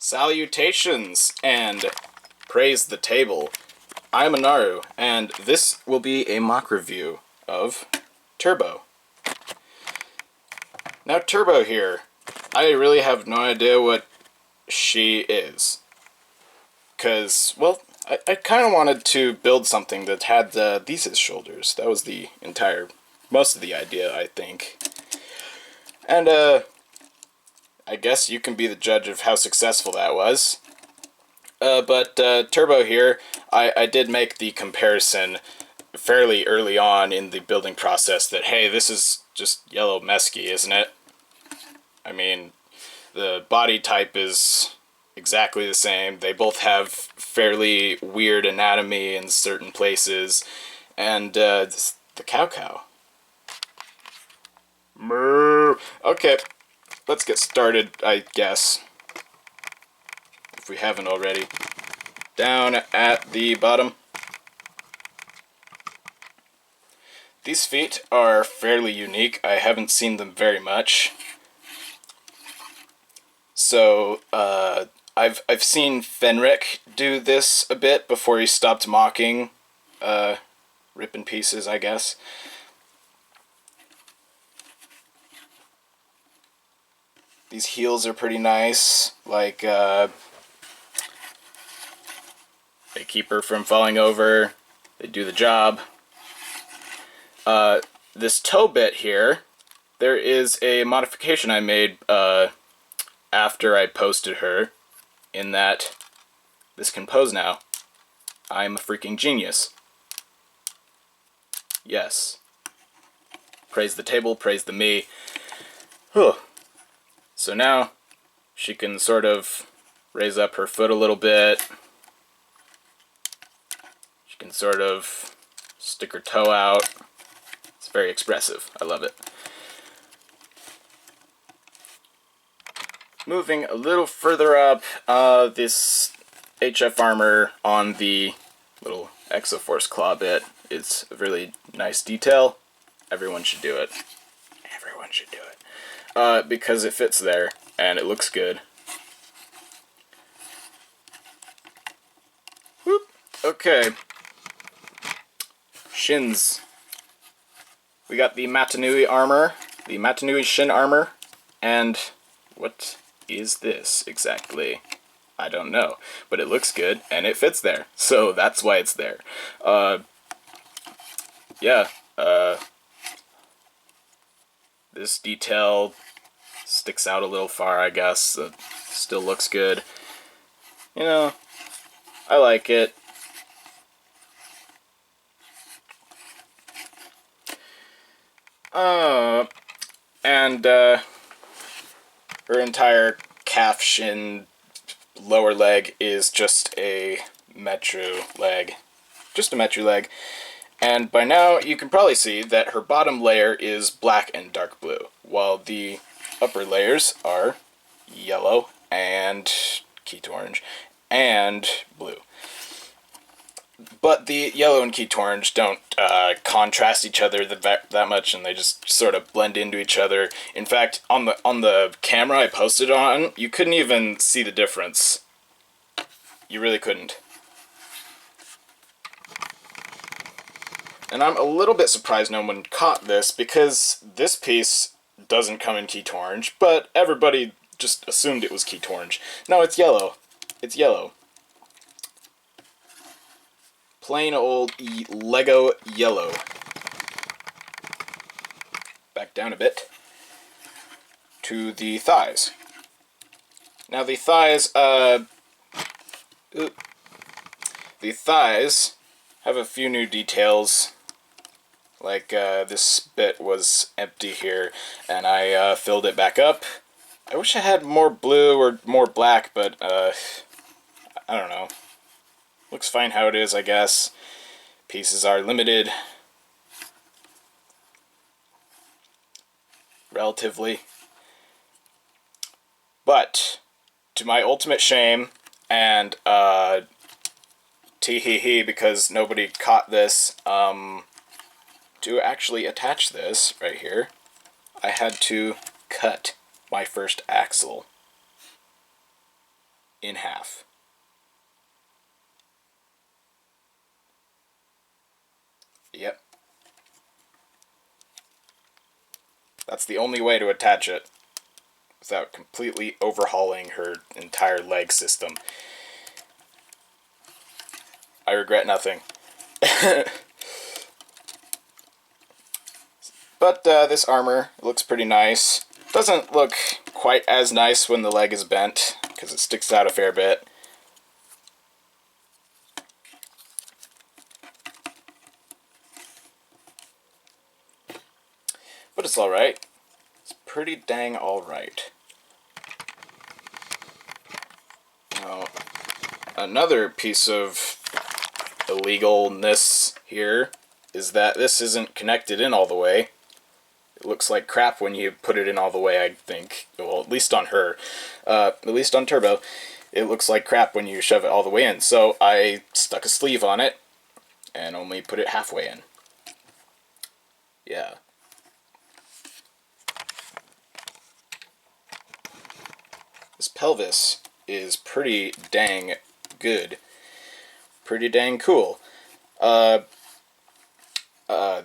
Salutations and praise the table. I'm Anaru, and this will be a mock review of Turbo. Now Turbo here, I really have no idea what she is. Because, well, I kind of wanted to build something that had Thx shoulders. That was the most of the idea, I think. And, I guess you can be the judge of how successful that was. But Turbo here, I did make the comparison fairly early on in the building process that, hey, this is just yellow Meskii, isn't it? I mean, the body type is exactly the same. They both have fairly weird anatomy in certain places. And the cow. Moo. Okay. Let's get started, I guess, if we haven't already. Down at the bottom. These feet are fairly unique. I haven't seen them very much. So, I've seen Fenric do this a bit before he stopped mocking, Rip in Pieces, I guess. These heels are pretty nice, like, they keep her from falling over, they do the job. This toe bit here, there is a modification I made, after I posted her, in that this can pose now. I'm a freaking genius. Yes. Praise the table, praise the me. Whew. So now, she can sort of raise up her foot a little bit. She can sort of stick her toe out. It's very expressive. I love it. Moving a little further up, this HF armor on the little Exoforce claw bit is a really nice detail. Everyone should do it. Everyone should do it. Because it fits there, and it looks good. Whoop. Okay. Shins. We got the Matanui armor, the Matanui shin armor, and what is this exactly? I don't know, but it looks good, and it fits there, so that's why it's there. Yeah, this detail sticks out a little far, I guess. Still looks good. You know, I like it. And her entire calf, shin, lower leg is just a metru leg. Just a metru leg. And by now, you can probably see that her bottom layer is black and dark blue, while the upper layers are yellow and Keat orange and blue. But the yellow and Keat orange don't contrast each other that much, and they just sort of blend into each other. In fact, on the camera I posted on, you couldn't even see the difference. You really couldn't. And I'm a little bit surprised no one caught this, because this piece doesn't come in Keat orange, but everybody just assumed it was Keat orange. No, it's yellow. It's yellow. Plain old Lego yellow. Back down a bit to the thighs. Now the thighs, have a few new details. Like, this bit was empty here, and I filled it back up. I wish I had more blue or more black, but, I don't know. Looks fine how it is, I guess. Pieces are limited. Relatively. But, to my ultimate shame, and, tee-hee-hee, because nobody caught this, to actually attach this right here, I had to cut my first axle. in half. Yep. That's the only way to attach it without completely overhauling her entire leg system. I regret nothing. But this armor looks pretty nice. Doesn't look quite as nice when the leg is bent, because it sticks out a fair bit. But it's alright. It's pretty dang alright. Now, another piece of illegalness here is that this isn't connected in all the way. It looks like crap when you put it in all the way, I think. Well, at least on her. At least on Turbo. It looks like crap when you shove it all the way in. So I stuck a sleeve on it and only put it halfway in. Yeah. This pelvis is pretty dang good. Pretty dang cool.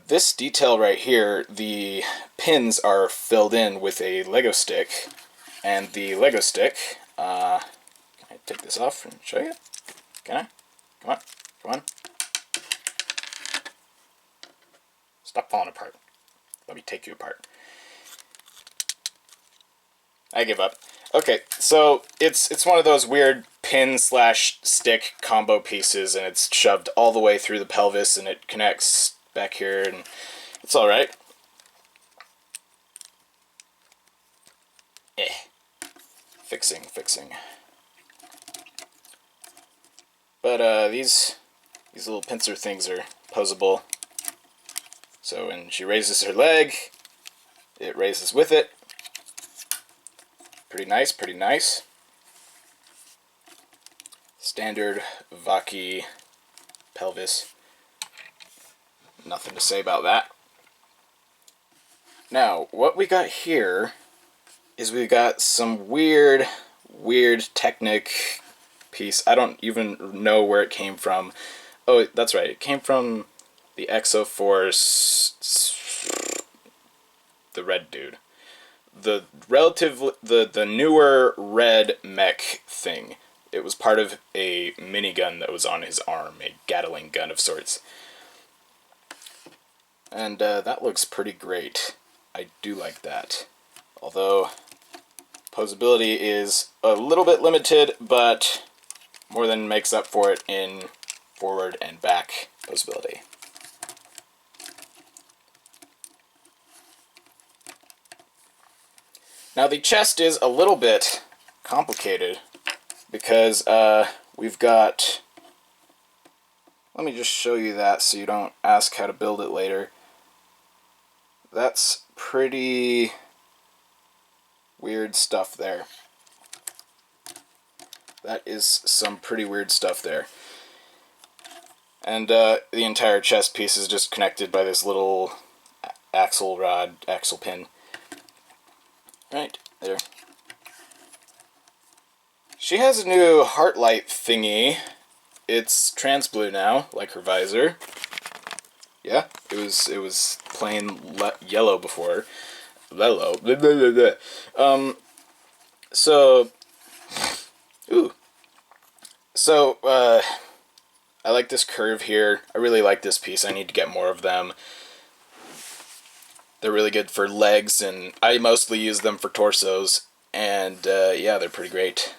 This detail right here, the pins are filled in with a Lego stick, and the Lego stick, can I take this off and show you? Can I? Come on, come on. Stop falling apart. Let me take you apart. I give up. Okay, so it's one of those weird pin/stick combo pieces, and it's shoved all the way through the pelvis, and it connects back here, and it's alright. Fixing. But these little pincer things are posable. So when she raises her leg, it raises with it. Pretty nice, pretty nice. Standard Vaki pelvis. Nothing to say about that. Now, what we got here is we got some weird Technic piece. I don't even know where it came from. Oh, that's right. It came from the Exoforce, the red dude. The newer red mech thing. It was part of a minigun that was on his arm, a Gatling gun of sorts. And that looks pretty great. I do like that. Although, posability is a little bit limited, but more than makes up for it in forward and back posability. Now the chest is a little bit complicated because we've got... Let me just show you that so you don't ask how to build it later. That's pretty weird stuff there. That is some pretty weird stuff there. And the entire chest piece is just connected by this little axle pin. Right, there. She has a new heart light thingy. It's trans blue now, like her visor. Yeah, it was plain yellow before. Yellow. So I like this curve here. I really like this piece. I need to get more of them. They're really good for legs, and I mostly use them for torsos. And yeah, they're pretty great.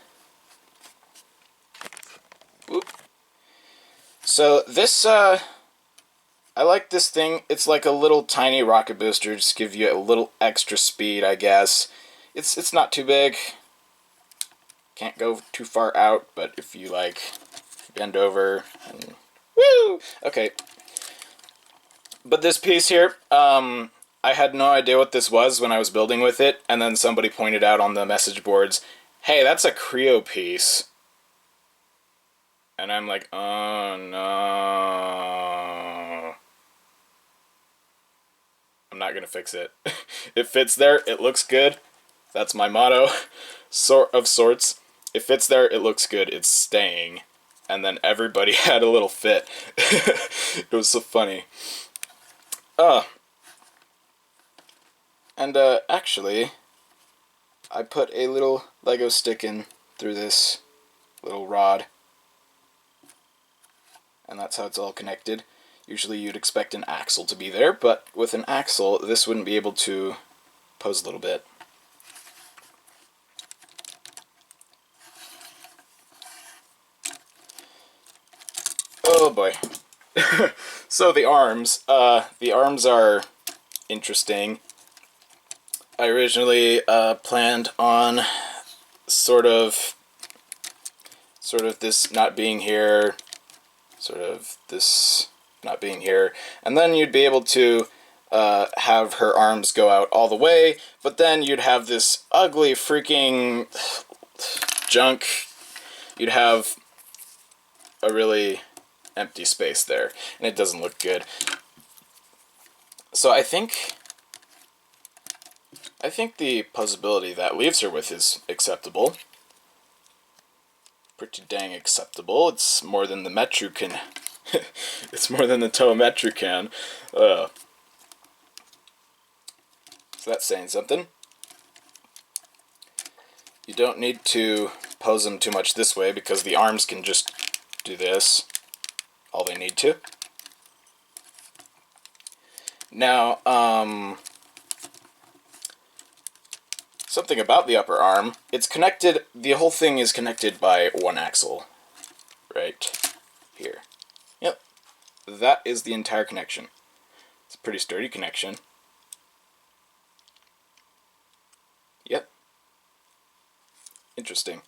Whoop. So this, I like this thing. It's like a little tiny rocket booster, just give you a little extra speed, I guess. It's not too big. Can't go too far out, but if you like bend over and woo! Okay. But this piece here, I had no idea what this was when I was building with it, and then somebody pointed out on the message boards, hey, that's a Creo piece. And I'm like, oh no. I'm not gonna fix it. It fits there, it looks good. That's my motto, of sorts. It fits there, it looks good, it's staying. And then everybody had a little fit. It was so funny. And actually, I put a little Lego stick in through this little rod. And that's how it's all connected. Usually you'd expect an axle to be there, but with an axle, this wouldn't be able to pose a little bit. Oh boy. So the arms are interesting. I originally planned on sort of this not being here, sort of this not being here, and then you'd be able to have her arms go out all the way, but then you'd have this ugly freaking junk. You'd have a really empty space there, and it doesn't look good. So I think the posability that leaves her with is acceptable. Pretty dang acceptable. It's more than the Metru can. It's more than the Toa Metru can. So that's saying something. You don't need to pose them too much this way because the arms can just do this. All they need to. Now, something about the upper arm, it's connected, the whole thing is connected by one axle. Right here. Yep. That is the entire connection. It's a pretty sturdy connection. Yep. Interesting.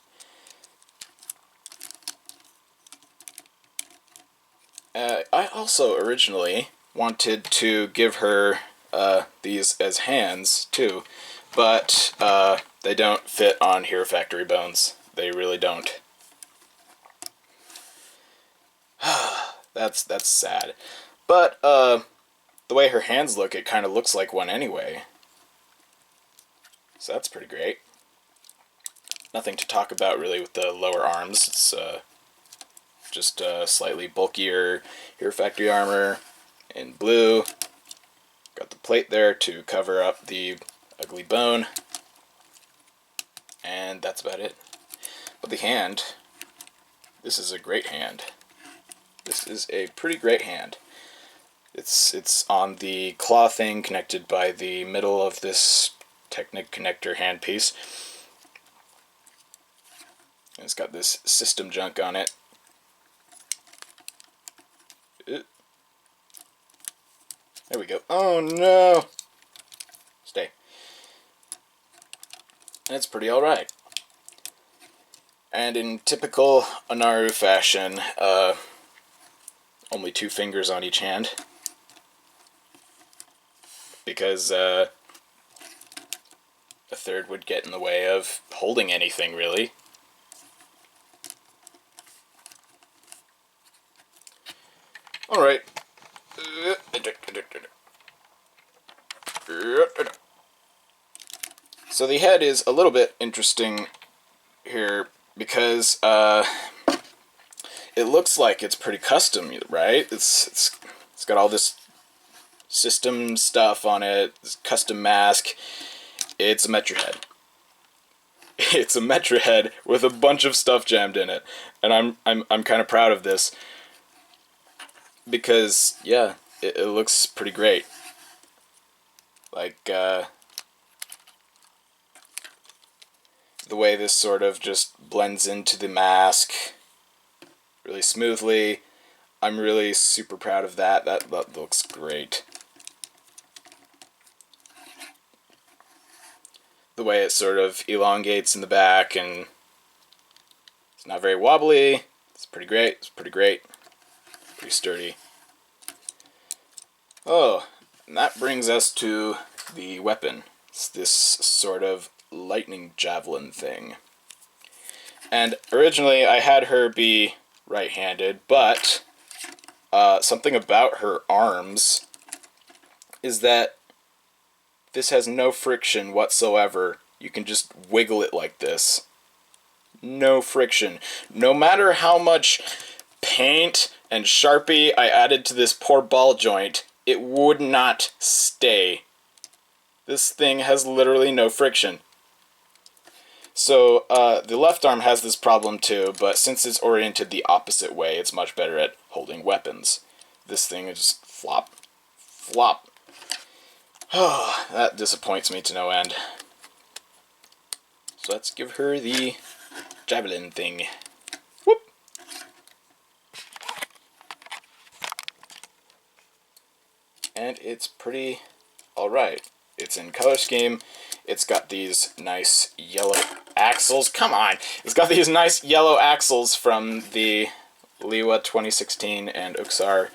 I also originally wanted to give her these as hands too, but they don't fit on Hero Factory bones. They really don't. That's sad. But the way her hands look, it kind of looks like one anyway. So that's pretty great. Nothing to talk about really with the lower arms. It's just slightly bulkier Hero Factory armor in blue. Got the plate there to cover up the ugly bone. And that's about it. But the hand, this is a great hand. This is a pretty great hand. It's on the claw thing connected by the middle of this Technic connector handpiece. And it's got this system junk on it. There we go. Oh no! Stay. And it's pretty alright. And in typical Anaru fashion, only 2 fingers on each hand. Because a third would get in the way of holding anything, really. Alright. So the head is a little bit interesting here because it looks like it's pretty custom, right? It's got all this system stuff on it, this custom mask. It's a Metru head. It's a Metru head with a bunch of stuff jammed in it, and I'm kind of proud of this because yeah, it looks pretty great. Like the way this sort of just blends into the mask really smoothly. I'm really super proud of that. That looks great. The way it sort of elongates in the back and it's not very wobbly. It's pretty great. It's pretty great. Pretty sturdy. Oh, and that brings us to the weapon. It's this sort of lightning javelin thing. And originally I had her be right-handed, but something about her arms is that this has no friction whatsoever. You can just wiggle it like this. no friction. No matter how much paint and Sharpie I added to this poor ball joint, it would not stay. This thing has literally no friction. So the left arm has this problem too, but since it's oriented the opposite way, it's much better at holding weapons. This thing is just flop, flop. Oh, that disappoints me to no end. So let's give her the javelin thing. Whoop! And it's pretty alright. It's in color scheme. It's got these nice yellow axles. Come on! It's got these nice yellow axles from the Liwa 2016 and Uxar.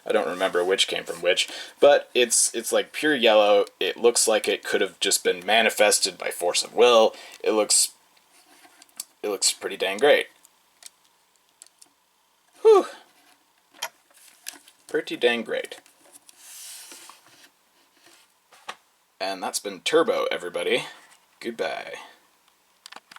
I don't remember which came from which, but it's like pure yellow. It looks like it could have just been manifested by force of will. It looks pretty dang great. Whew. Pretty dang great. And that's been Turbo, everybody. Goodbye.